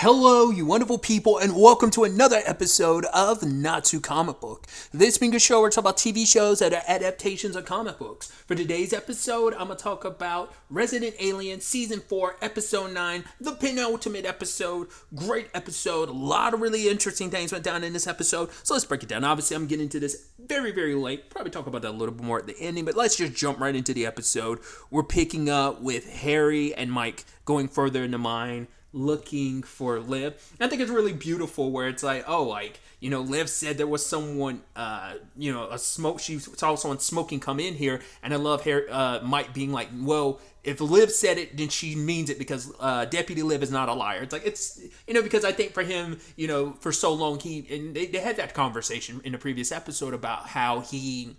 Hello, you wonderful people, and welcome to another episode of Not Too Comic Book. This being a show where we talk about TV shows that are adaptations of comic books. For today's episode, I'm going to talk about Resident Alien Season 4, Episode 9, the penultimate episode. Great episode. A lot of really interesting things went down in this episode, so let's break it down. Obviously, I'm getting into this very, very late. Probably talk about that a little bit more at the ending, but let's just jump right into the episode. We're picking up with Harry and Mike going further in the mine, looking for Liv. I think it's really beautiful where it's like, Liv said there was someone, a smoke. She saw someone smoking come in here, and I love Mike being like, well, if Liv said it, then she means it because Deputy Liv is not a liar. It's because I think for him, for so long, they had that conversation in the previous episode about how he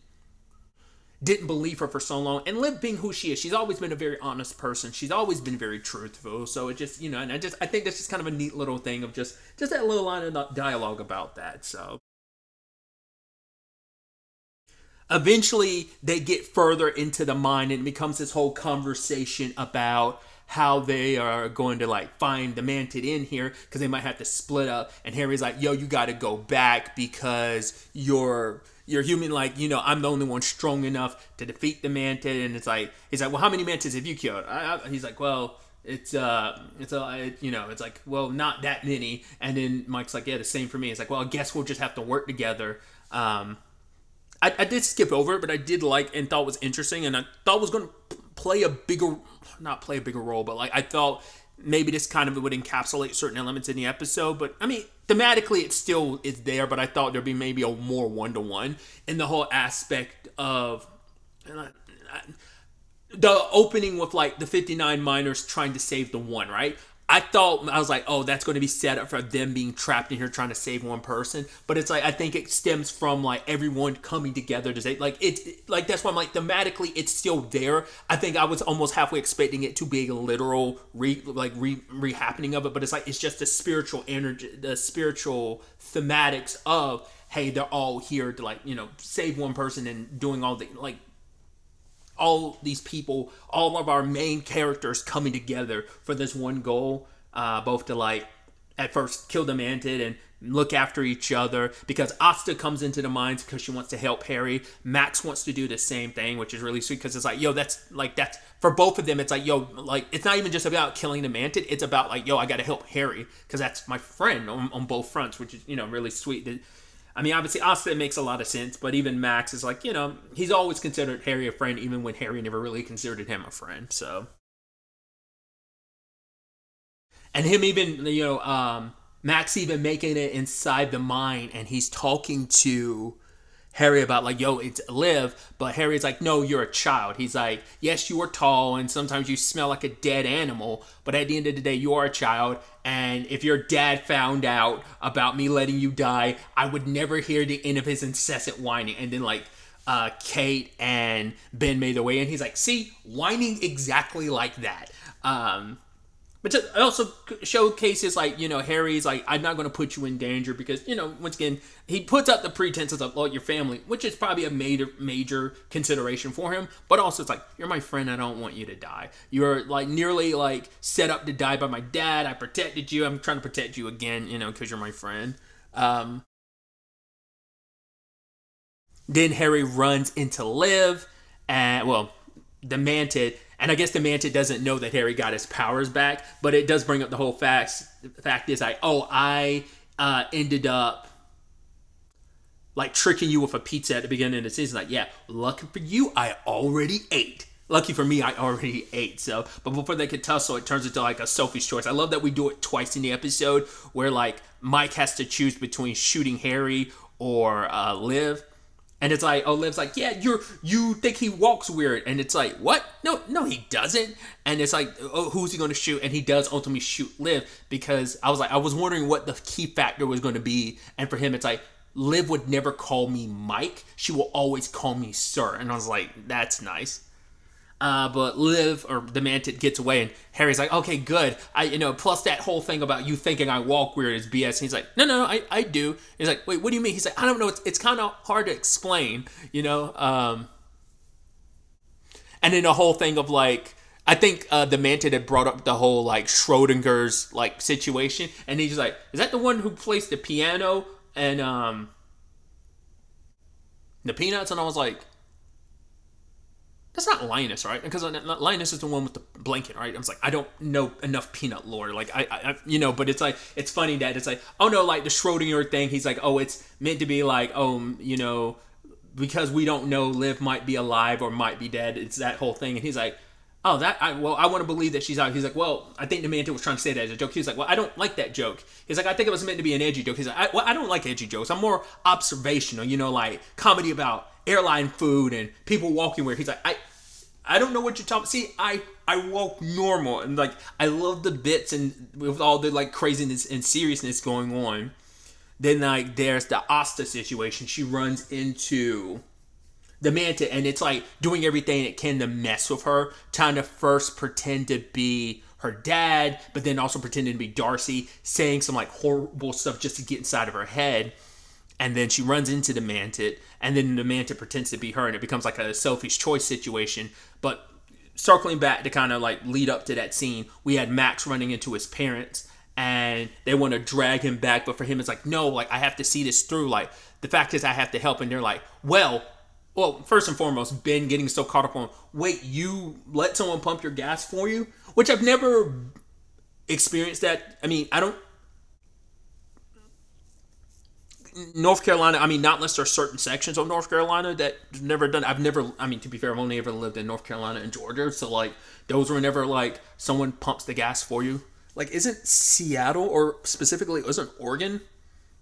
didn't believe her for so long, and Liv being who she is, she's always been a very honest person. She's always been very truthful. So it just, and I think that's just kind of a neat little thing of just that little line of dialogue about that. So eventually they get further into the mine, and it becomes this whole conversation about how they are going to find the Mantid in here because they might have to split up. And Harry's like, yo, you got to go back because you're human, I'm the only one strong enough to defeat the Mantid. And he's like, well, how many Mantids have you killed? He's like, well, it's like, well, not that many. And then Mike's like, yeah, the same for me. It's like, well, I guess we'll just have to work together. I did skip over it, but I did and thought was interesting, and I thought it was going to not play a bigger role, but I thought maybe this kind of would encapsulate certain elements in the episode. But I mean, thematically it still is there, but I thought there'd be maybe a more one-to-one in the whole aspect of the opening with the 59 miners trying to save the one, right? I was like, oh, that's going to be set up for them being trapped in here trying to save one person. But it's I think it stems from everyone coming together to say that's why I'm thematically it's still there. I think I was almost halfway expecting it to be a literal re-happening of it, but it's just the spiritual energy, the spiritual thematics of, hey, they're all here to save one person and doing all the all these people, all of our main characters coming together for this one goal, both to at first kill the Mantid and look after each other, because Asta comes into the mines because she wants to help Harry. Max wants to do the same thing, which is really sweet because it's that's for both of them. It's it's not even just about killing the Mantid. It's about I got to help Harry because that's my friend on both fronts, which is really sweet. I mean, obviously, Asta makes a lot of sense, but even Max is he's always considered Harry a friend, even when Harry never really considered him a friend, so. And him even, Max even making it inside the mine, and he's talking to Harry about yo, it's Liv, but Harry's like, no, you're a child. He's like, yes, you are tall, and sometimes you smell like a dead animal, but at the end of the day, you are a child, and if your dad found out about me letting you die, I would never hear the end of his incessant whining. And then Kate and Ben made their way, and he's like, see, whining exactly like that. But it also showcases, Harry's I'm not going to put you in danger because, once again, he puts up the pretenses of, your family, which is probably a major consideration for him. But also, it's you're my friend. I don't want you to die. You're, nearly, set up to die by my dad. I protected you. I'm trying to protect you again, because you're my friend. Then Harry runs into Liv, and, the Mantid. And I guess the Mantid doesn't know that Harry got his powers back, but it does bring up the whole fact is I ended up tricking you with a pizza at the beginning of the season. Yeah, lucky for you, I already ate. Lucky for me, I already ate. So, but before they could tussle, it turns into a Sophie's choice. I love that we do it twice in the episode where Mike has to choose between shooting Harry or Liv. And it's Liv's yeah, you think he walks weird. And it's what? No, he doesn't. And it's who's he going to shoot? And he does ultimately shoot Liv because I was wondering what the key factor was going to be. And for him, it's Liv would never call me Mike. She will always call me sir. And I was that's nice. But Liv, or the Mantid, gets away, and Harry's okay, good. Plus that whole thing about you thinking I walk weird is BS. And he's no, I do. He's wait, what do you mean? He's I don't know. It's kind of hard to explain, And then the whole thing of I think the Mantic had brought up the whole like Schrodinger's like situation, and he's just like, "Is that the one who plays the piano and the Peanuts?" And I was like, "That's not Linus, right?" Because Linus is the one with the blanket, right? I was like, I don't know enough Peanut lore, like but it's like it's funny that it's like, oh no, like the Schrodinger thing. He's like, oh, it's meant to be like, oh, because we don't know, Liv might be alive or might be dead. It's that whole thing, and he's like, oh, I want to believe that she's out. He's like, well, I think the Mantic was trying to say that as a joke. He's like, well, I don't like that joke. He's like, I think it was meant to be an edgy joke. He's like, I don't like edgy jokes. I'm more observational, like comedy about airline food and people walking weird. He's like, I don't know what you're talking. See, I walk normal, and like I love the bits and with all the like craziness and seriousness going on. Then like there's the Asta situation. She runs into the Mantic, and it's like doing everything it can to mess with her, trying to first pretend to be her dad, but then also pretending to be Darcy, saying some like horrible stuff just to get inside of her head. And then she runs into the Mantic, and then the Mantic pretends to be her, and it becomes like a selfish choice situation. But circling back to kind of like lead up to that scene, we had Max running into his parents, and they want to drag him back, but for him it's like, no, like I have to see this through. Like the fact is I have to help, and they're like, well, first and foremost, Ben getting so caught up on, wait, you let someone pump your gas for you? Which I've never experienced that. I mean, I don't... North Carolina, I mean, not unless there are certain sections of North Carolina that I've never done. To be fair, I've only ever lived in North Carolina and Georgia. So, like, those were never, like, someone pumps the gas for you. Like, isn't Seattle, or specifically, isn't Oregon,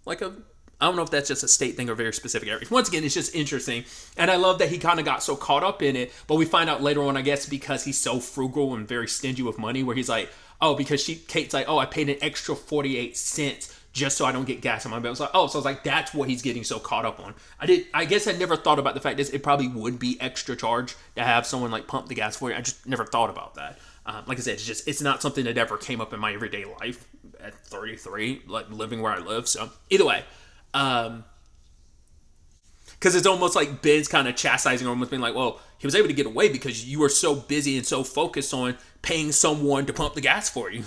like I don't know if that's just a state thing or very specific areas. Once again, it's just interesting. And I love that he kind of got so caught up in it. But we find out later on, I guess, because he's so frugal and very stingy with money, where he's like, oh, because Kate's like, oh, I paid an extra 48 cents just so I don't get gas on my bill. So I was like, that's what he's getting so caught up on. I guess I never thought about the fact that it probably would be extra charge to have someone like pump the gas for you. I just never thought about that. Like I said, it's not something that ever came up in my everyday life at 33, like living where I live. So either way, because it's almost like Ben's kind of chastising him with being like, well, he was able to get away because you were so busy and so focused on paying someone to pump the gas for you.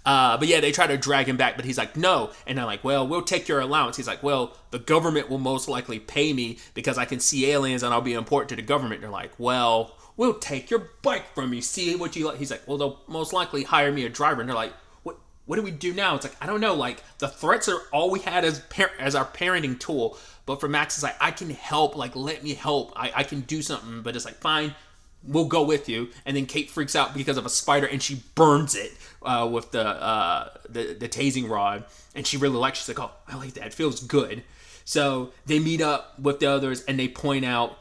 But yeah, they try to drag him back, but he's like, no. And they're like, well, we'll take your allowance. He's like, well, the government will most likely pay me because I can see aliens and I'll be important to the government. They're like, well, we'll take your bike from you. See what you like. He's like, well, they'll most likely hire me a driver. And they're like, what do we do now? It's like, I don't know. Like, the threats are all we had as our parenting tool. But for Max, it's like, I can help. Like, let me help. I can do something. But it's like, fine, we'll go with you. And then Kate freaks out because of a spider, and she burns it with the tasing rod. And she really likes it. She's like, oh, I like that. It feels good. So they meet up with the others, and they point out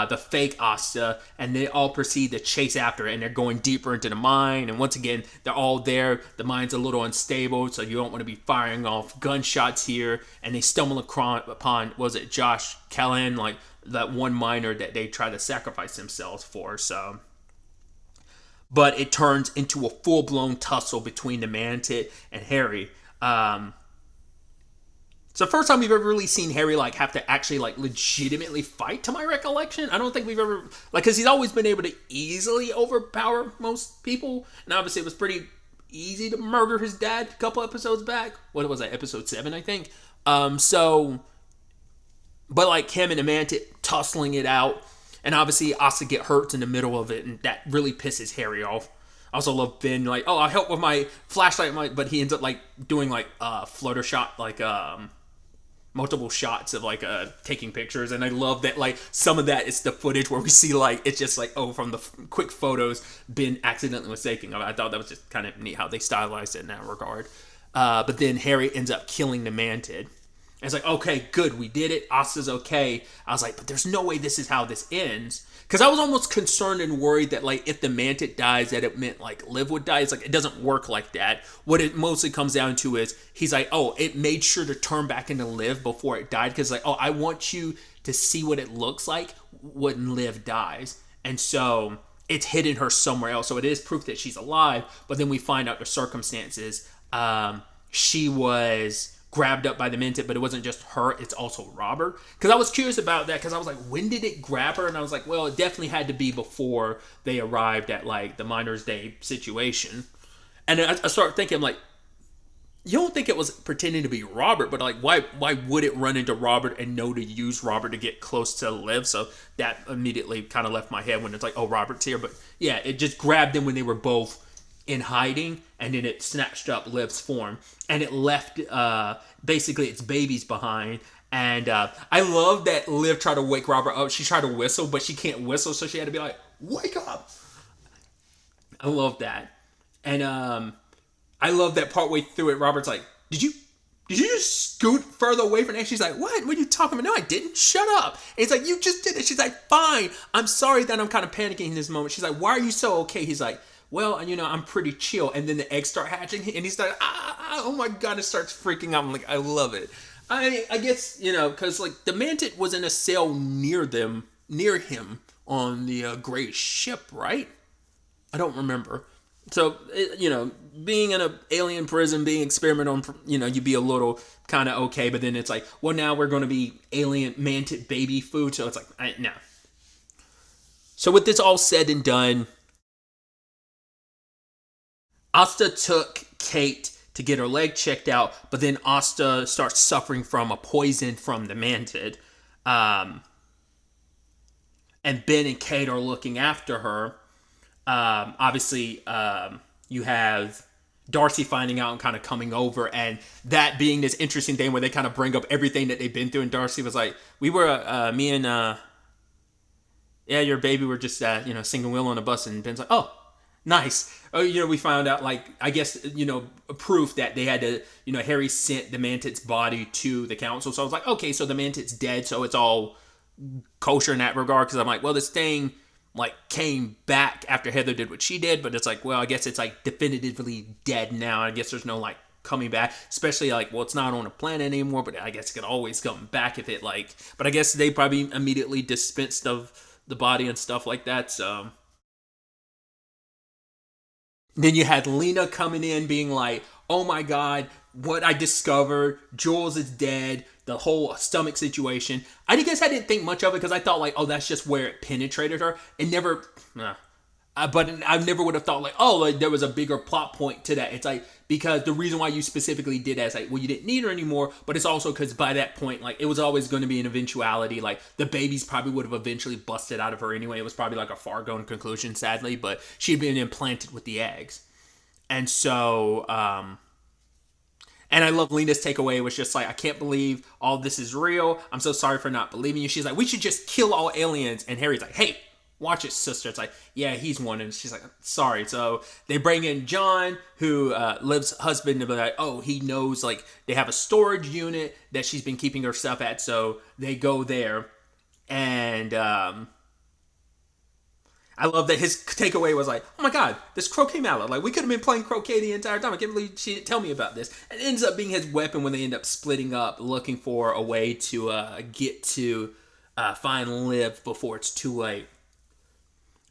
the fake Asta, and they all proceed to chase after it, and they're going deeper into the mine. And once again, they're all there. The mine's a little unstable, so you don't want to be firing off gunshots here. And they stumble upon, was it Josh Callahan, like that one miner that they try to sacrifice themselves for. So, but it turns into a full-blown tussle between the Mantic and Harry. It's the first time we've ever really seen Harry like have to actually like legitimately fight, to my recollection. I don't think we've ever, like, because he's always been able to easily overpower most people, and obviously it was pretty easy to murder his dad a couple episodes back. What was that, episode 7, I think? But like him and the Mantic tussling it out, and obviously Asa get hurt in the middle of it, and that really pisses Harry off. I also love Ben, like, oh, I'll help with my flashlight, but he ends up like doing like flutter shot, like multiple shots of like taking pictures. And I love that like some of that is the footage where we see like it's just like, oh, from the quick photos Ben accidentally was taking. I thought that was just kind of neat how they stylized it in that regard. But then Harry ends up killing the Mantic. And it's like, okay, good, we did it. Asta's okay. I was like, but there's no way this is how this ends. Because I was almost concerned and worried that, like, if the Mantic dies, that it meant, like, Liv would die. It's like, it doesn't work like that. What it mostly comes down to is, he's like, oh, it made sure to turn back into Liv before it died. Because, like, oh, I want you to see what it looks like when Liv dies. And so, it's hidden her somewhere else. So, it is proof that she's alive. But then we find out the circumstances. She was grabbed up by the Mentat, but it wasn't just her, it's also Robert. Because I was curious about that, because I was like, when did it grab her? And I was like, well, it definitely had to be before they arrived at like the Miners' Day situation. And I started thinking, I'm like, you don't think it was pretending to be Robert, but like, why would it run into Robert and know to use Robert to get close to Liv? So that immediately kind of left my head when it's like, oh, Robert's here. But yeah, it just grabbed them when they were both in hiding, and then it snatched up Liv's form, and it left basically its babies behind. And I love that Liv tried to wake Robert up. She tried to whistle, but she can't whistle, so she had to be like, wake up. I love that. And I love that partway through it, Robert's like, did you just scoot further away from it? And she's like, what are you talking about? No, I didn't. Shut up. And he's like, you just did it. She's like, fine. I'm sorry that I'm kind of panicking in this moment. She's like, why are you so okay? He's like, well, I'm pretty chill. And then the eggs start hatching, and he's like, oh my God, it starts freaking out. I'm like, I love it. I guess, because like the Mantic was in a cell near him on the gray ship, right? I don't remember. So, being in an alien prison, being experimented on, you'd be a little kind of okay. But then it's like, well, now we're going to be alien Mantic baby food. So it's like, no. So with this all said and done, Asta took Kate to get her leg checked out, but then Asta starts suffering from a poison from the Mantid. And Ben and Kate are looking after her. Obviously, you have Darcy finding out and kind of coming over, and that being this interesting thing where they kind of bring up everything that they've been through, and Darcy was like, we were, me and, your baby were just, singing Will on a bus, and Ben's like, oh, nice. Oh, we found out, like, I guess, proof that they had to, Harry sent the Mantid's body to the council. So I was like, okay, so the Mantid's dead, so it's all kosher in that regard. Because I'm like, well, this thing, like, came back after Heather did what she did. But it's like, well, I guess it's, like, definitively dead now. I guess there's no, like, coming back. Especially, like, well, it's not on a planet anymore. But I guess it could always come back if it, like... But I guess they probably immediately dispensed of the body and stuff like that, so... Then you had Lena coming in being like, oh my God, what I discovered, Jules is dead, the whole stomach situation. I guess I didn't think much of it because I thought like, oh, that's just where it penetrated her. It never, but I never would have thought like, oh, like there was a bigger plot point to that. It's like, because the reason why you specifically did that is like, well, you didn't need her anymore, but it's also because by that point, like it was always going to be an eventuality. Like the babies probably would have eventually busted out of her anyway. It was probably like a far-going conclusion, sadly, but she had been implanted with the eggs. And so, and I love Lena's takeaway. It was just like, I can't believe all this is real. I'm so sorry for not believing you. She's like, we should just kill all aliens. And Harry's like, hey, watch it, sister. It's like, yeah, he's one. And she's like, sorry. So they bring in John, who Liv's husband, and be like, oh, he knows, like, they have a storage unit that she's been keeping her stuff at. So they go there. And I love that his takeaway was like, oh my God, this croquet mallet. Like, we could have been playing croquet the entire time. I can't believe she didn't tell me about this. And it ends up being his weapon when they end up splitting up, looking for a way to get to find Liv before it's too late.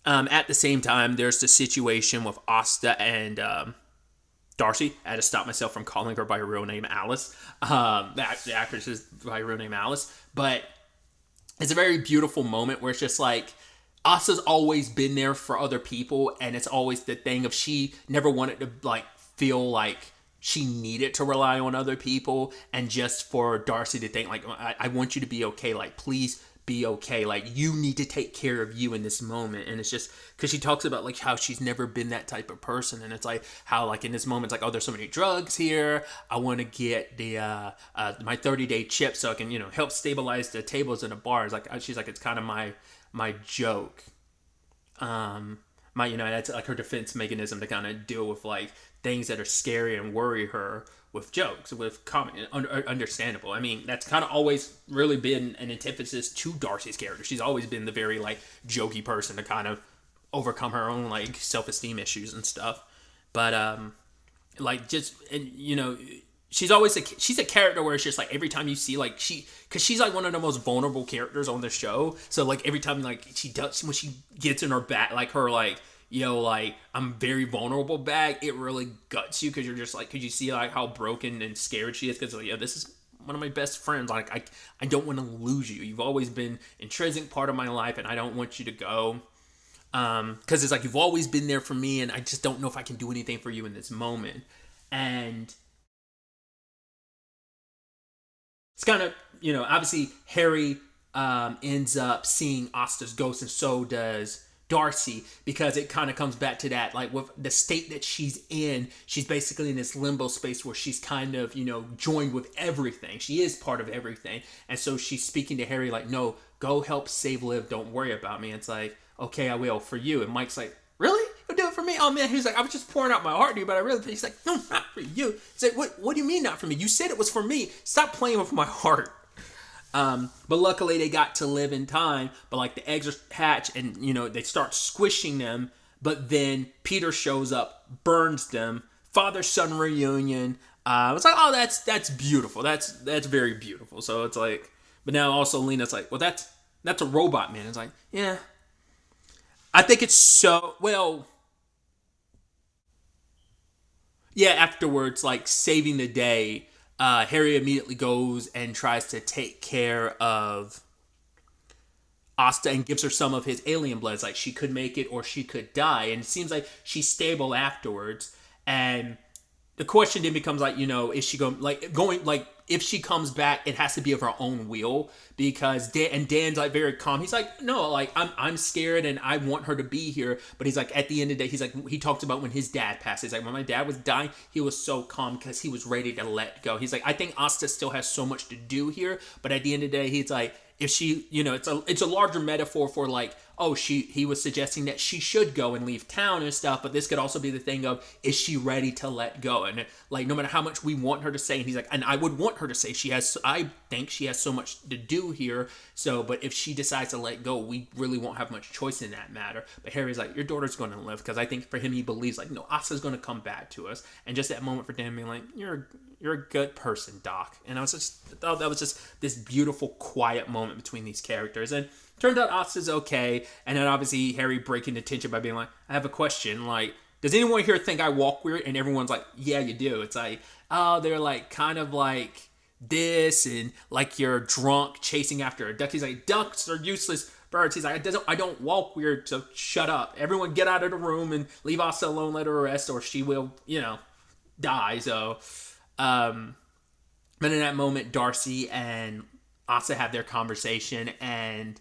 At the same time, there's the situation with Asta and Darcy. I had to stop myself from calling her by her real name, Alice. The actress is by her real name, Alice. But it's a very beautiful moment where it's just like, Asta's always been there for other people, and it's always the thing of she never wanted to like feel like she needed to rely on other people, and just for Darcy to think like, I want you to be okay, like please be okay, like you need to take care of you in this moment. And it's just because she talks about like how she's never been that type of person, and it's like how like in this moment it's like, oh, there's so many drugs here, I want to get the my 30-day chip so I can help stabilize the tables in the bars. Like she's like, it's kind of my joke. That's like her defense mechanism to kind of deal with like things that are scary and worry her with jokes, with comedy, understandable. I mean, that's kind of always really been an antithesis to Darcy's character. She's always been the very like jokey person to kind of overcome her own like self-esteem issues and stuff. But like just, and she's always she's a character where it's just like every time you see like because she's like one of the most vulnerable characters on the show. So like every time like she does, when she gets in her back, like her like yo, like, I'm very vulnerable back, it really guts you because you're just like, because you see like how broken and scared she is because like, yo, this is one of my best friends. Like, I don't want to lose you. You've always been an intrinsic part of my life, and I don't want you to go. Because it's like you've always been there for me, and I just don't know if I can do anything for you in this moment. And it's kind of, obviously Harry ends up seeing Asta's ghost, and so does Darcy, because it kind of comes back to that, like, with the state that she's in, she's basically in this limbo space where she's kind of, joined with everything. She is part of everything. And so she's speaking to Harry like, no, go help save Liv. Don't worry about me. And it's like, okay, I will, for you. And Mike's like, really? You'll do it for me? Oh, man. He's like, I was just pouring out my heart to you, but I really... He's like, no, not for you. He's like, what do you mean not for me? You said it was for me. Stop playing with my heart. But luckily they got to Liv in time, but like the eggs are hatched and, they start squishing them, but then Peter shows up, burns them, father-son reunion. It's like, oh, that's beautiful. That's very beautiful. So it's like, but now also Lena's like, well, that's a robot, man. It's like, yeah. I think it's so, well, yeah, afterwards, like saving the day, Harry immediately goes and tries to take care of Asta and gives her some of his alien blood. It's like she could make it or she could die. And it seems like she's stable afterwards. And the question then becomes like, is she going, if she comes back, it has to be of her own will, because Dan's like very calm. He's like, no, like I'm scared and I want her to be here. But he's like, at the end of the day, he's like, he talks about when his dad passed. He's like, when my dad was dying, he was so calm because he was ready to let go. He's like, I think Asta still has so much to do here. But at the end of the day, he's like, if she, it's a larger metaphor for like, oh, he was suggesting that she should go and leave town and stuff, but this could also be the thing of, is she ready to let go? And like, no matter how much we want her to say, and he's like, and I would want her to say I think she has so much to do here, so, but if she decides to let go, we really won't have much choice in that matter. But Harry's like, your daughter's going to live, because I think for him, he believes like, no, Asa's going to come back to us, and just that moment for Dan being like, you're a good person, Doc. And I thought that was just this beautiful, quiet moment between these characters. And turns out Asta's okay. And then obviously Harry breaking the tension by being like, I have a question. Like, does anyone here think I walk weird? And everyone's like, yeah, you do. It's like, oh, they're like kind of like this, and like you're drunk chasing after a duck. He's like, ducks are useless birds. He's like, I don't walk weird, so shut up. Everyone get out of the room and leave Asta alone, let her rest, or she will, die. So... but in that moment, Darcy and Asta have their conversation, and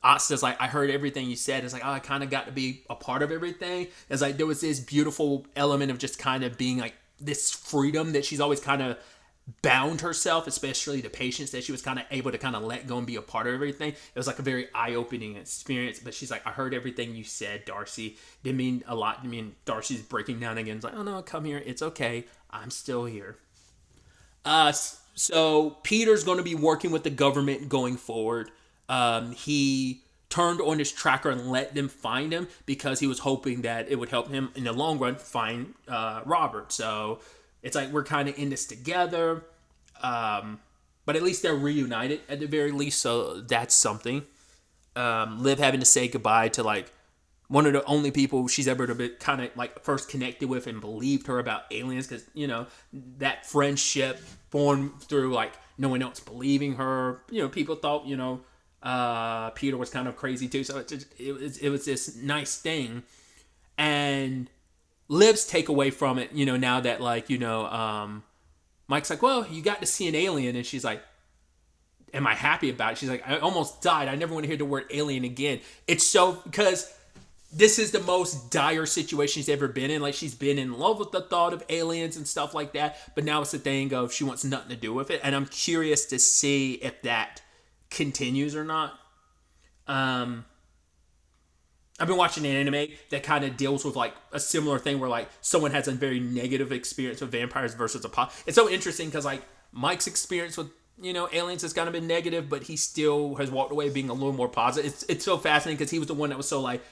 Asta's like, I heard everything you said. It's like, oh, I kind of got to be a part of everything. It's like, there was this beautiful element of just kind of being like this freedom that she's always kind of bound herself, especially the patience, that she was kind of able to kind of let go and be a part of everything. It was like a very eye-opening experience. But she's like, I heard everything you said, Darcy. Didn't mean a lot. I mean, Darcy's breaking down again. It's like, oh no, come here. It's okay. I'm still here. So Peter's going to be working with the government going forward. He turned on his tracker and let them find him because he was hoping that it would help him in the long run find Robert. So it's like we're kind of in this together. But at least they're reunited at the very least. So that's something. Liv having to say goodbye to like one of the only people she's ever been kind of like first connected with and believed her about aliens, because that friendship born through like no one else believing her. People thought Peter was kind of crazy too, so it was this nice thing. And Liv's takeaway from it, now that like Mike's like, well, you got to see an alien, and she's like, am I happy about it? She's like, I almost died. I never want to hear the word alien again. It's so, because this is the most dire situation she's ever been in. Like, she's been in love with the thought of aliens and stuff like that, but now it's the thing of she wants nothing to do with it. And I'm curious to see if that continues or not. I've been watching an anime that kind of deals with like a similar thing where like someone has a very negative experience with vampires versus it's so interesting because like Mike's experience with aliens has kind of been negative, but he still has walked away being a little more positive. It's so fascinating because he was the one that was so like,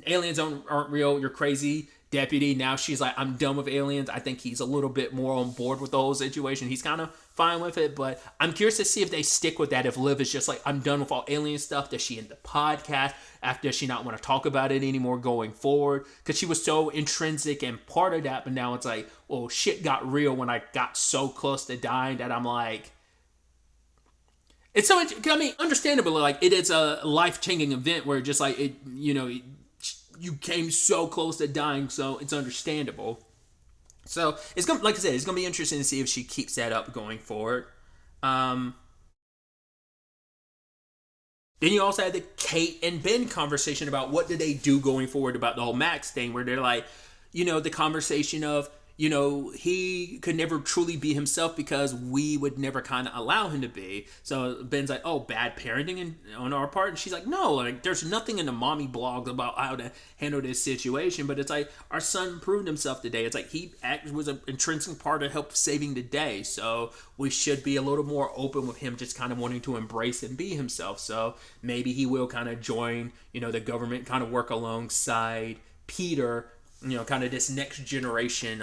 aliens aren't real, you're crazy. deputy. Now she's like, I'm done with aliens. I think he's a little bit more on board with the whole situation. He's kind of fine with it, but I'm curious to see if they stick with that. If Liv is just like, I'm done with all alien stuff. Does she end the podcast? After, does she not want to talk about it anymore going forward? Because she was so intrinsic and part of that, but now it's like, well, shit got real when I got so close to dying that I'm like, it's so, I mean, understandably, like, it is a life-changing event where just like, it, you came so close to dying, so it's understandable. So it's gonna, like I said, it's gonna be interesting to see if she keeps that up going forward. Um, then you also had the Kate and Ben conversation about what do they do going forward about the whole Max thing, where they're like, the conversation of, he could never truly be himself because we would never kind of allow him to be. So Ben's like, oh, bad parenting on our part. And she's like, no, like, there's nothing in the mommy blogs about how to handle this situation. But it's like, our son proved himself today. It's like, he was an intrinsic part of help saving the day. So we should be a little more open with him just kind of wanting to embrace and be himself. So maybe he will kind of join, the government, kind of work alongside Peter, kind of this next generation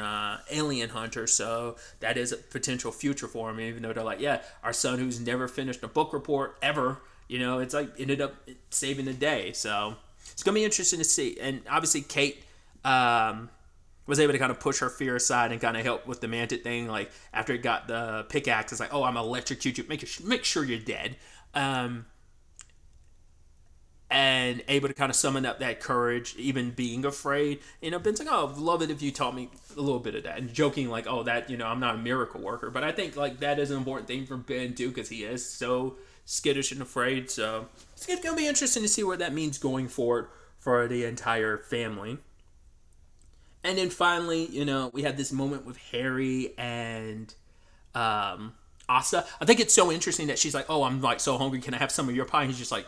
alien hunter. So that is a potential future for him, even though they're like, yeah, our son who's never finished a book report ever, it's like ended up saving the day. So it's going to be interesting to see. And obviously Kate was able to kind of push her fear aside and kind of help with the mantis thing. Like after it got the pickaxe, it's like, oh, I'm electrocute you. Make sure you're dead. And able to kind of summon up that courage, even being afraid. Ben's like, oh, I'd love it if you taught me a little bit of that. And joking like, oh, that, I'm not a miracle worker. But I think like that is an important thing for Ben too, because he is so skittish and afraid. So it's going to be interesting to see what that means going forward for the entire family. And then finally, we had this moment with Harry and Asta. I think it's so interesting that she's like, oh, I'm like so hungry. Can I have some of your pie? And he's just like,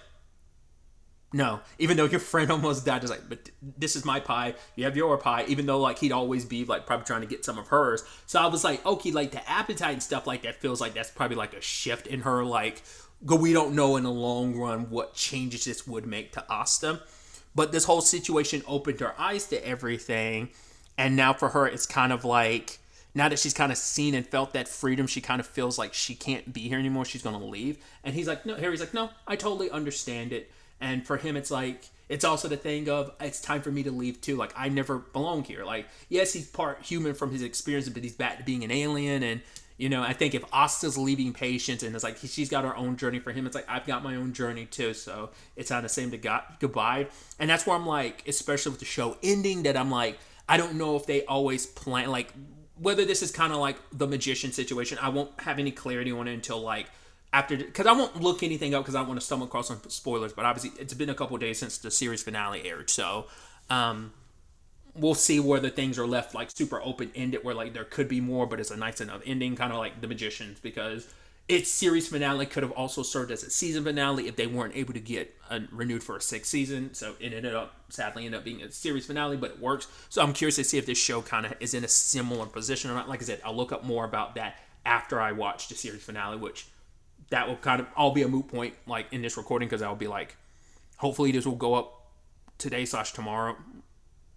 no, even though your friend almost died, it's like, but this is my pie. You have your pie, even though like he'd always be like probably trying to get some of hers. So I was like, okay, like the appetite and stuff like that feels like that's probably like a shift in her. Like, we don't know in the long run what changes this would make to Asta, but this whole situation opened her eyes to everything, and now for her, it's kind of like, now that she's kind of seen and felt that freedom, she kind of feels like she can't be here anymore. She's gonna leave, and he's like, no. Harry's like, no, I totally understand it. And for him, it's like, it's also the thing of, it's time for me to leave too. Like, I never belong here. Like, yes, he's part human from his experience, but he's back to being an alien. And, I think if Asta's leaving Patience and it's like, she's got her own journey, for him, it's like, I've got my own journey too. So it's time to say goodbye. And that's where I'm like, especially with the show ending, that I'm like, I don't know if they always plan, like, whether this is kind of like the magician situation. I won't have any clarity on it until like, after, because I won't look anything up because I don't want to stumble across some spoilers, but obviously it's been a couple of days since the series finale aired, so we'll see whether things are left like super open-ended where like there could be more, but it's a nice enough ending, kind of like The Magicians, because its series finale could have also served as a season finale if they weren't able to get renewed for a sixth season, so it sadly ended up being a series finale, but it works. So I'm curious to see if this show kind of is in a similar position or not. Like I said, I'll look up more about that after I watch the series finale, which that will kind of all be a moot point like in this recording, because I'll be like, hopefully this will go up today/tomorrow.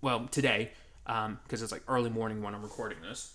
Well, today, because it's like early morning when I'm recording this.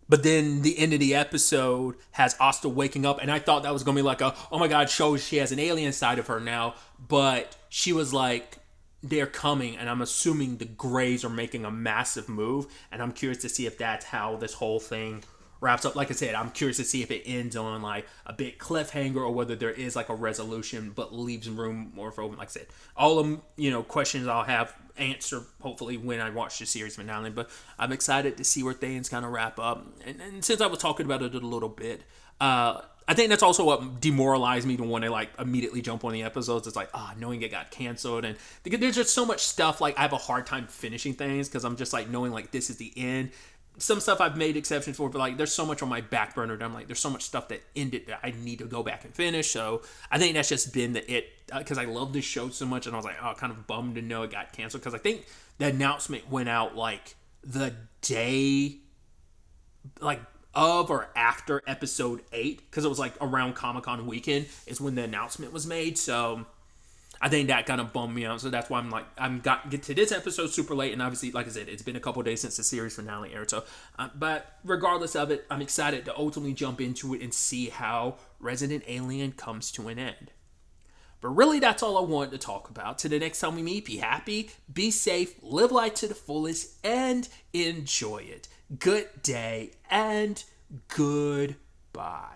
But then the end of the episode has Asta waking up, and I thought that was going to be like a, oh my god, shows she has an alien side of her now. But she was like, they're coming, and I'm assuming the Greys are making a massive move, and I'm curious to see if that's how this whole thing wraps up. Like I said, I'm curious to see if it ends on like a big cliffhanger or whether there is like a resolution but leaves room more for open. Like I said, all of questions I'll have answer hopefully when I watch the series finale, but I'm excited to see where things kind of wrap up. And since I was talking about it a little bit, I think that's also what demoralized me to want to like immediately jump on the episodes. It's like, knowing it got canceled, and there's just so much stuff, like I have a hard time finishing things because I'm just like knowing like this is the end. Some stuff I've made exceptions for, but like there's so much on my back burner that I'm like, there's so much stuff that ended that I need to go back and finish. So I think that's just been because I love this show so much, and I was like, kind of bummed to know it got canceled, because I think the announcement went out like the day like of or after episode 8, because it was like around Comic-Con weekend is when the announcement was made. So I think that kind of bummed me out. So that's why get to this episode super late. And obviously, like I said, it's been a couple days since the series finale aired. So, but regardless of it, I'm excited to ultimately jump into it and see how Resident Alien comes to an end. But really, that's all I wanted to talk about. Till the next time we meet, be happy, be safe, live life to the fullest, and enjoy it. Good day and goodbye.